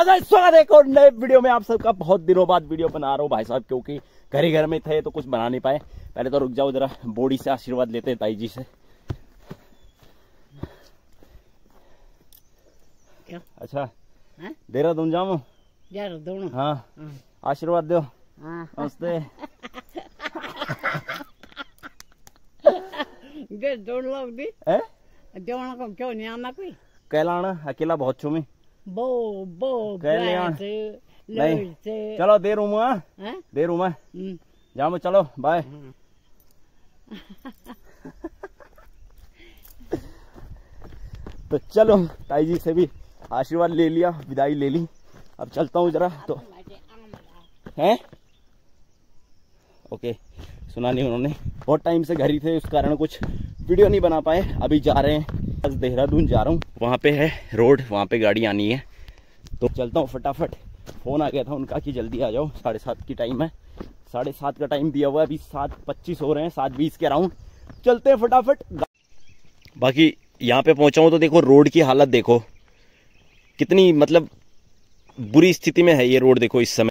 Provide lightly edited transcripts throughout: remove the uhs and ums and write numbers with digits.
स्वागत है एक और नए वीडियो में आप सबका। बहुत दिनों बाद वीडियो बना रहा हूँ भाई साहब, क्योंकि घर में थे तो कुछ बना नहीं पाए। पहले तो रुक जाओ जरा, बॉडी से आशीर्वाद लेते हैं ताई जी से। क्या? अच्छा देहरादून जाऊँ? हाँ आशीर्वाद दो। नमस्ते। क्यों नहीं आना कोई? कहलाना अकेला बहुत छू मैं। नहीं चलो देर हूँ मैं जाओ, चलो बाय। तो चलो ताई जी से भी आशीर्वाद ले लिया, विदाई ले ली। अब चलता हूँ जरा तो हैं। ओके सुना नहीं उन्होंने, बहुत टाइम से घर ही थे, उस कारण कुछ वीडियो नहीं बना पाए। अभी जा रहे हैं, बस देहरादून जा रहा हूँ, वहाँ पे है रोड, वहाँ पे गाड़ी आनी है तो चलता हूँ फटाफट। फ़ोन आ गया था उनका कि जल्दी आ जाओ, 7:30 की टाइम है। 7:30 का टाइम दिया हुआ है, अभी 7:25 हो रहे हैं, 7:20 के अराउंड चलते हैं फटाफट। बाकी यहाँ पे पहुँचा हूँ तो देखो रोड की हालत देखो कितनी मतलब बुरी स्थिति में है ये रोड। देखो इस समय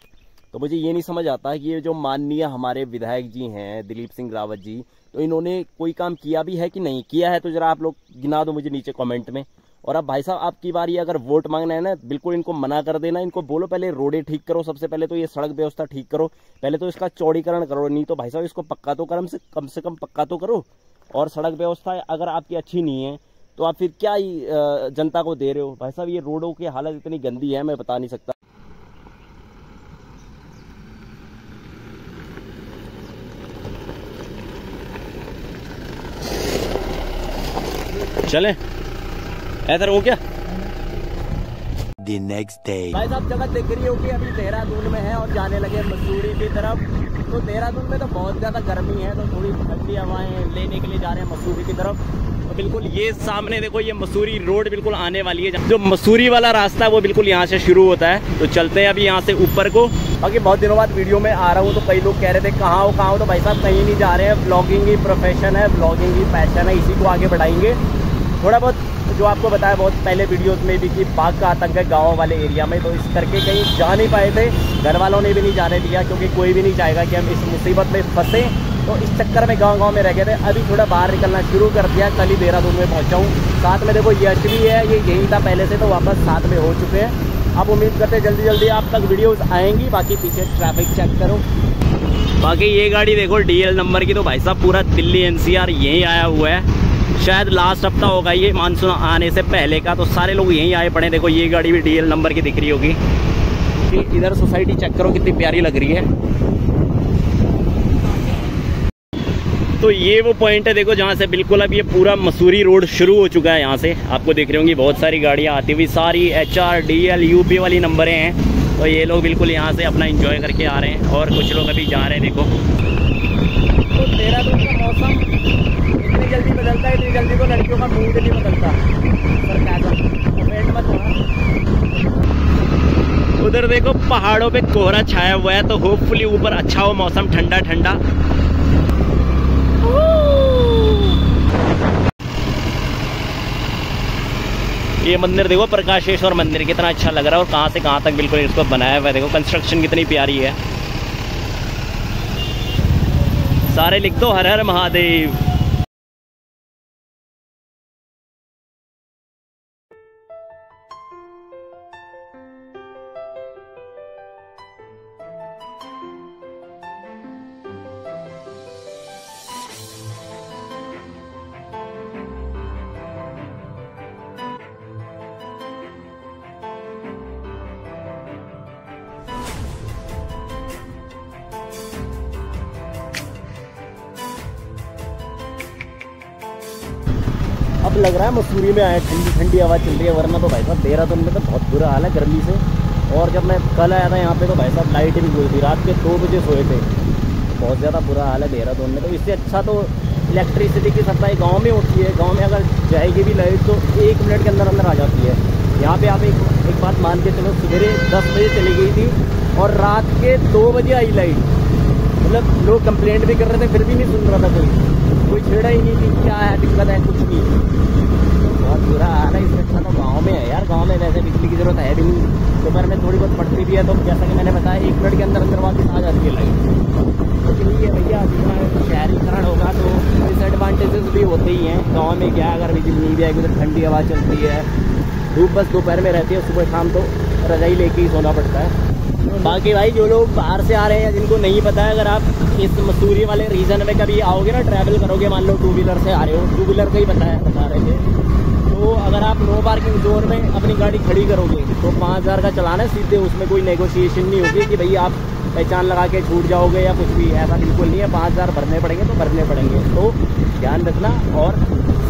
तो मुझे ये नहीं समझ आता है कि ये जो माननीय हमारे विधायक जी हैं दिलीप सिंह रावत जी, तो इन्होंने कोई काम किया भी है कि नहीं किया है, तो जरा आप लोग गिना दो मुझे नीचे कमेंट में। और अब भाई साहब आपकी बारी, अगर वोट मांगना है ना, बिल्कुल इनको मना कर देना। इनको बोलो पहले रोडें ठीक करो, सबसे पहले तो ये सड़क व्यवस्था ठीक करो, पहले तो इसका चौड़ीकरण करो, नहीं तो भाई साहब इसको पक्का तो कम से कम पक्का तो करो। और सड़क व्यवस्था अगर आपकी अच्छी नहीं है तो आप फिर क्या ही जनता को दे रहे हो। भाई साहब ये रोडों की हालत इतनी गंदी है, मैं बता नहीं सकता। चले इधर हो क्या? The next day. भाई साहब जगह देख रही होगी, अभी देहरादून में है और जाने लगे मसूरी की तरफ। तो देहरादून में तो बहुत ज्यादा गर्मी है, तो थोड़ी ठंडी हवाएं लेने के लिए जा रहे हैं मसूरी की तरफ। तो बिल्कुल ये सामने देखो, ये मसूरी रोड बिल्कुल आने वाली है। जो मसूरी वाला रास्ता है वो बिल्कुल यहाँ से शुरू होता है। तो चलते हैं अभी यहाँ से ऊपर को। बाकी बहुत दिनों बाद वीडियो में आ रहा हूँ, तो कई लोग कह रहे थे कहाँ हो। तो भाई साहब कहीं नहीं जा रहे हैं, ब्लॉगिंग ही प्रोफेशन है, ब्लॉगिंग ही पैशन है, इसी को आगे बढ़ाएंगे। थोड़ा बहुत जो आपको बताया बहुत पहले वीडियोस में भी कि बाघ का आतंक है गाँव वाले एरिया में, तो इस करके कहीं जा नहीं पाए थे। घर वालों ने भी नहीं जाने दिया, क्योंकि कोई भी नहीं चाहेगा कि हम इस मुसीबत में फंसे। तो इस चक्कर में गांव में रह गए थे। अभी थोड़ा बाहर निकलना शुरू कर दिया, कल ही देहरादून में पहुंचा हूँ। साथ में देखो यश भी है, ये यही था पहले से, तो वापस साथ में हो चुके हैं। अब उम्मीद करते हैं जल्दी जल्दी आप तक वीडियोस आएंगी। बाकी पीछे ट्रैफिक चेक करो। बाकी ये गाड़ी देखो DL नंबर की, तो भाई साहब पूरा दिल्ली NCR यहीं आया हुआ है। शायद लास्ट हफ्ता होगा ये मानसून आने से पहले का, तो सारे लोग यहीं आए पड़े। देखो ये गाड़ी भी DL नंबर की दिख रही होगी। इधर सोसाइटी चेक करो कितनी प्यारी लग रही है। तो ये वो पॉइंट है देखो जहाँ से बिल्कुल अब ये पूरा मसूरी रोड शुरू हो चुका है। यहाँ से आपको देख रहे होंगे बहुत सारी गाड़ियाँ आती हुई, सारी HR DL UP वाली नंबरें हैं। तो ये लोग बिल्कुल यहाँ से अपना एंजॉय करके आ रहे हैं, और कुछ लोग अभी जा रहे हैं। देखो तो देहरादून का मौसम इतनी जल्दी बदलता है, इतनी जल्दी तो लड़कियों का मूड नहीं बदलता। पर क्या मत उधर देखो पहाड़ों पे कोहरा छाया हुआ है, तो होपफुली ऊपर अच्छा हो मौसम, ठंडा ठंडा। ये मंदिर देखो प्रकाशेश्वर मंदिर, कितना अच्छा लग रहा है, और कहाँ से कहाँ तक बिल्कुल इसको बनाया हुआ है। देखो कंस्ट्रक्शन कितनी प्यारी है। सारे लिख दो हर हर महादेव। अब लग रहा है मसूरी में आए, ठंडी ठंडी हवा चल रही है, वरना तो भाई साहब देहरादून में तो बहुत बुरा हाल है गर्मी से। और जब मैं कल आया था यहाँ पे तो भाई साहब लाइट भी गई थी, रात के 2 बजे सोए थे। बहुत ज़्यादा बुरा हाल है देहरादून में। तो इससे अच्छा तो इलेक्ट्रिसिटी की सप्लाई गाँव में होती है। गाँव में अगर जाएगी भी लाइट तो 1 मिनट के अंदर अंदर आ जाती है। यहाँ पे आप एक बात मान के चलो, सवेरे 10 बजे चली गई थी और रात के 2 बजे आई लाइट। मतलब लोग कंप्लेंट भी कर रहे थे, फिर भी नहीं सुन रहा था कोई छेड़ा ही नहीं कि क्या है दिक्कत है, कुछ नहीं। बहुत बुरा हाल है। इससे अच्छा तो गाँव में है यार। गाँव में वैसे बिजली की जरूरत है भी नहीं, दोपहर में थोड़ी बहुत पड़ती भी है तो जैसा कि मैंने बताया 1 मिनट के अंदर अंदर वापस आ जाती है लाइट। तो यही है भैया, जितना शहरीकरण होगा तो डिसएडवांटेजेस भी होते ही हैं। गाँव में क्या, अगर बिजली नहीं भी आएगी तो ठंडी हवा चलती है, धूप बस दोपहर में रहती है, सुबह शाम तो रजाई लेके ही सोना पड़ता है। बाकी भाई जो लोग बाहर से आ रहे हैं, जिनको नहीं पता है, अगर आप इस मसूरी वाले रीजन में कभी आओगे ना, ट्रैवल करोगे, मान लो 2 व्हीलर से आ रहे हो, 2 व्हीलर का ही बता रहे थे, तो अगर आप नो पार्किंग जोन में अपनी गाड़ी खड़ी करोगे तो 5000 का चलाना है सीधे, उसमें कोई नेगोशिएशन नहीं होगी कि भाई आप पहचान लगा के छूट जाओगे या कुछ भी, ऐसा बिल्कुल नहीं है। 5000 भरने पड़ेंगे तो भरने पड़ेंगे। तो ध्यान रखना और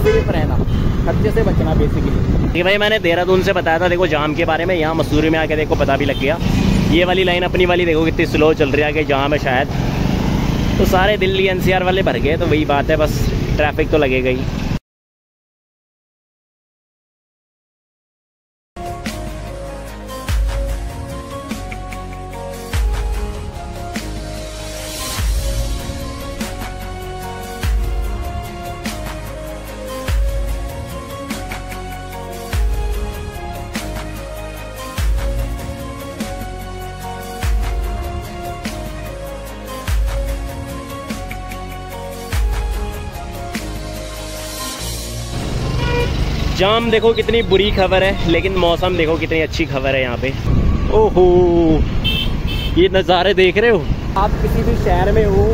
सेफ रहना, खर्चे से बचना बेसिकली। ये भाई मैंने देहरादून से बताया था देखो जाम के बारे में, यहाँ मसूरी में आके देखो पता भी लग गया। ये वाली लाइन अपनी वाली देखो कितनी स्लो चल रही है, आगे जाम है शायद, तो सारे दिल्ली NCR वाले भर गए, तो वही बात है, बस ट्रैफिक तो लगेगा ही। जाम देखो कितनी बुरी खबर है, लेकिन मौसम देखो कितनी अच्छी खबर है यहाँ पे। ओहो, ये नज़ारे देख रहे हो आप। किसी भी शहर में हो,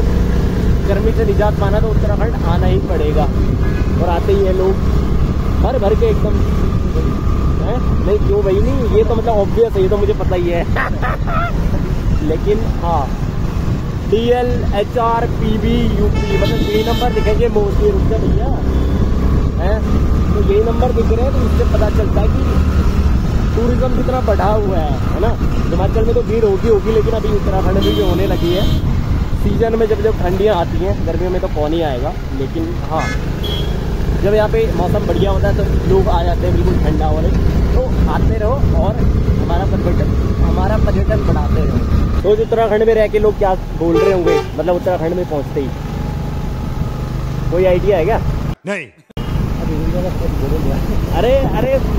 गर्मी से निजात पाना तो उत्तराखंड आना ही पड़ेगा। और आते ही है लोग भर भर के एकदम है। नहीं क्यों भाई, नहीं ये तो मतलब ऑब्वियस है, ये तो मुझे पता ही है लेकिन हाँ, DL HR PB UP मतलब 3 नंबर दिखेंगे मोस्टली। रुक जा भैया, है तो यही नंबर दिख रहे हैं, तो इससे पता चलता है कि टूरिज्म कितना बढ़ा हुआ है ना। हिमाचल में तो भीड़ होगी, लेकिन अभी उत्तराखंड में भी होने लगी है। सीजन में जब जब ठंडियाँ आती हैं, गर्मियों में तो कौन ही आएगा, लेकिन हाँ जब यहाँ पे मौसम बढ़िया होता है तो लोग आ जाते हैं बिल्कुल ठंडा होने। तो आते रहो और हमारा पर्यटन बढ़ाते रहो। तो उत्तराखंड में रह के लोग क्या बोल रहे होंगे, मतलब उत्तराखंड में पहुँचते ही, कोई आइडिया है क्या? नहीं। अरे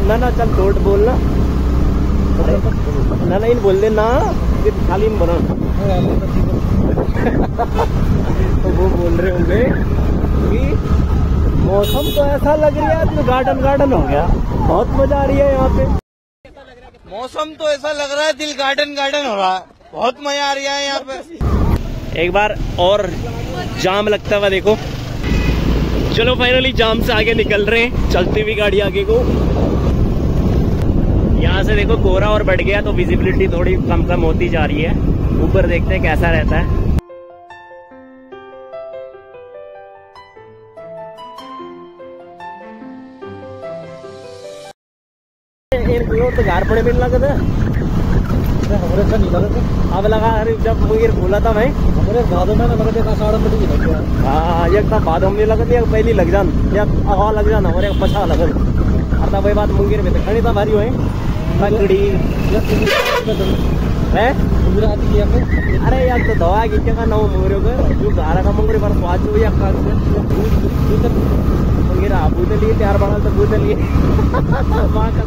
ना चल तोड़ बोलना, ना इन बोल दे ना, खाली इन बना तो वो बोल रहे होंगे कि मौसम तो ऐसा लग रहा है गार्डन हो गया, बहुत मजा आ रही है यहाँ पे। मौसम तो ऐसा लग रहा है दिल गार्डन हो रहा है, बहुत मजा आ रहा है यहाँ पे। एक बार और जाम लगता हुआ देखो। चलो फाइनली जाम से आगे निकल रहे हैं, चलती हुई गाड़ी आगे को। यहाँ से देखो कोहरा और बढ़ गया तो विजिबिलिटी थोड़ी कम होती जा रही है। ऊपर देखते हैं कैसा रहता है। तो घर पड़े मिल लगा था हमारे से नहीं लगा, अब लगा। अरे जब मुझे खोला था भाई हमारे बाद में लगा देखा 12:30 लग गया। हाँ एक था बाद में लगा दिया, पहली लग जान या हवा लग जाना हमारे पछा लगन। अर्थात वही बात मुंगेर में तो खड़ी था भारी हुई पकड़ी है। अरे यार तो दवा की क्या ना मुंगेरों का जो गारा का मुंगरे पर स्वाद हो या मुंगेर आप पूछे लिए 4 बार तो पूछे लिए माँ का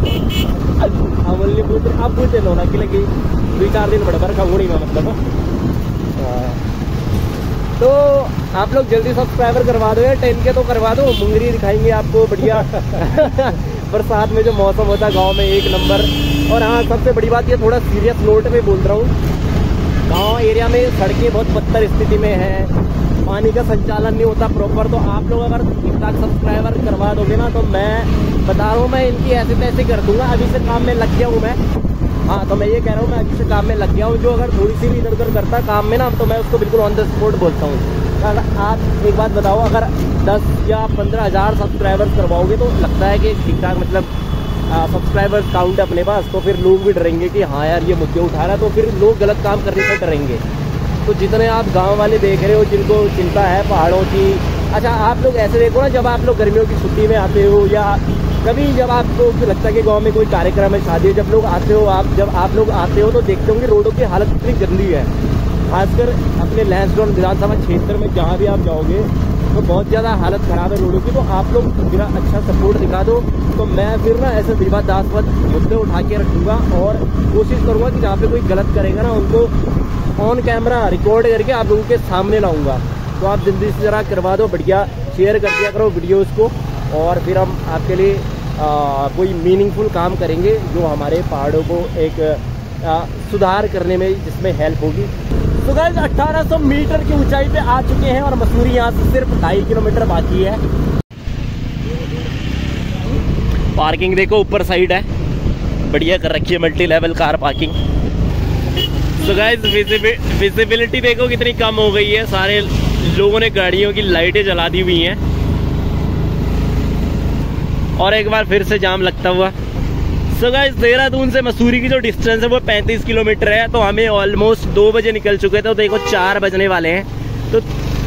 बोलिए पूछे आप पूछे लो ना कि लगी 2-4 दिन बड़े का होनी में मतलब। तो आप लोग जल्दी सब्सक्राइबर करवा दो यार, 10 के तो करवा दो। मुंगरी दिखाएंगे आपको बढ़िया बरसात में जो मौसम होता है गांव में 1 नंबर। और हाँ सबसे बड़ी बात ये, थोड़ा सीरियस नोट पे बोल रहा हूँ, गांव एरिया में सड़कें बहुत बदतर स्थिति में है, पानी का संचालन नहीं होता प्रॉपर। तो आप लोग अगर 1 लाख सब्सक्राइबर करवा दोगे ना तो मैं बता रहा हूँ, मैं इनकी ऐसे तैसे कर दूंगा। अभी से काम में लग गया हूँ मैं। हाँ तो मैं ये कह रहा हूँ मैं अभी से काम में लग गया हूँ। जो अगर थोड़ी सी भी इधर उधर करता काम में ना, तो मैं उसको बिल्कुल ऑन द स्पॉट बोलता हूँ। अगर आप एक बात बताओ, अगर 10 या 15 हज़ार सब्सक्राइबर्स करवाओगे तो लगता है कि ठीक ठाक मतलब सब्सक्राइबर्स काउंट है अपने पास, तो फिर लोग भी डरेंगे कि हाँ यार ये मुद्दे उठा रहा है, तो फिर लोग गलत काम करने से डरेंगे। तो जितने आप गांव वाले देख रहे हो जिनको चिंता है पहाड़ों की, अच्छा आप लोग ऐसे देखो ना, जब आप लोग गर्मियों की छुट्टी में आते हो या कभी जब आपको लगता है कि गांव में कोई कार्यक्रम है, शादी है, जब लोग आते हो जब आप लोग आते हो तो देखते होंगे रोडों की हालत कितनी गंदी है। खासकर अपने लैंसडाउन विधानसभा क्षेत्र में जहाँ भी आप जाओगे तो बहुत ज़्यादा हालत ख़राब है रोडों की। तो आप लोग मेरा अच्छा सपोर्ट दिखा दो, तो मैं फिर ना ऐसे विवादास्पद मुद्दे उठा के रखूँगा और कोशिश करूँगा कि जहाँ पे कोई गलत करेगा ना उनको ऑन कैमरा रिकॉर्ड करके आप लोगों के सामने लाऊंगा। तो आप जल्दी से ज़रा करवा दो, बढ़िया शेयर कर दिया करो वीडियोज़ को, और फिर हम आपके लिए कोई मीनिंगफुल काम करेंगे जो हमारे पहाड़ों को एक सुधार करने में जिसमें हेल्प होगी। तो गाइस 1800 मीटर की ऊंचाई पे आ चुके हैं और मसूरी यहाँ से सिर्फ 2.5 किलोमीटर बाकी है। पार्किंग देखो ऊपर साइड है, बढ़िया कर रखी है मल्टी लेवल कार पार्किंग। तो गाइस विजिबिलिटी देखो कितनी कम हो गई है, सारे लोगों ने गाड़ियों की लाइटें जला दी हुई हैं और एक बार फिर से जाम लगता हुआ। सो गाइस देहरादून से मसूरी की जो डिस्टेंस है वो 35 किलोमीटर है। तो हमें ऑलमोस्ट 2 बजे निकल चुके थे, तो देखो 4 बजने वाले हैं। तो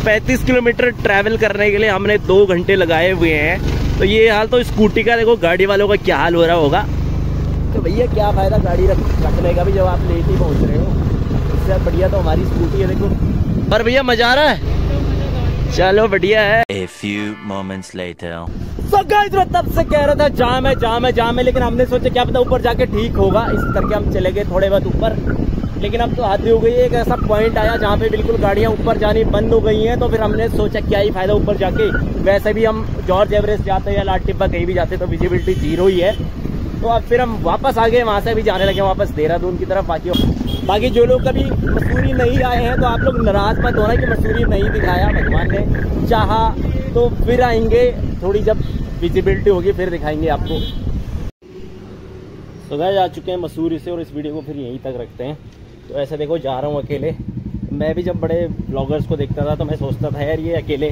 35 किलोमीटर ट्रैवल करने के लिए हमने 2 घंटे लगाए हुए हैं। तो ये हाल तो स्कूटी का देखो, गाड़ी वालों का क्या हाल हो रहा होगा। तो भैया क्या फ़ायदा गाड़ी रखने का भी जब आप लेट ही पहुँच रहे हो। इससे बढ़िया तो हमारी स्कूटी है देखो। पर भैया मज़ा आ रहा है, चलो बढ़िया है। A few moments later. So guys, मैं तब से कह रहा था जाम है जाम है जाम है, लेकिन हमने सोचा क्या पता ऊपर जाके ठीक होगा, इस करके हम चले गए थोड़े बहुत ऊपर। लेकिन अब तो हद हो गई है, एक ऐसा पॉइंट आया जहाँ पे बिल्कुल गाड़ियाँ ऊपर जानी बंद हो गई हैं। तो फिर हमने सोचा क्या ही फायदा ऊपर जाके, वैसे भी हम जॉर्ज एवरेस्ट जाते हैं या लाल टिब्बा कहीं भी जाते तो विजिबिलिटी 0 ही है। तो अब फिर हम वापस आ गए, वहाँ से भी जाने लगे वापस देहरादून की तरफ। बाकी जो लोग कभी मसूरी नहीं आए हैं तो आप लोग नाराज मत होना कि मसूरी नहीं दिखाया, भगवान ने चाहा तो फिर आएंगे, थोड़ी जब विजिबिलिटी होगी फिर दिखाएंगे आपको। तो गाइस आ चुके हैं मसूरी से और इस वीडियो को फिर यहीं तक रखते हैं। तो ऐसे देखो जा रहा हूँ अकेले। मैं भी जब बड़े ब्लॉगर्स को देखता था तो मैं सोचता था यार ये अकेले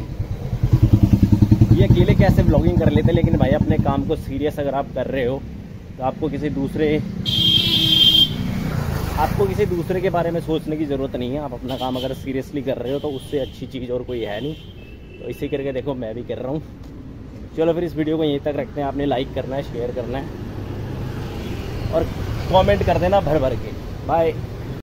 कैसे ब्लॉगिंग कर लेते। लेकिन भाई अपने काम को सीरियस अगर आप कर रहे हो तो आपको किसी दूसरे के बारे में सोचने की ज़रूरत नहीं है। आप अपना काम अगर सीरियसली कर रहे हो तो उससे अच्छी चीज़ और कोई है नहीं। तो इसी करके देखो मैं भी कर रहा हूँ। चलो फिर इस वीडियो को यहीं तक रखते हैं। आपने लाइक करना है, शेयर करना है और कमेंट कर देना भर भर के। बाय।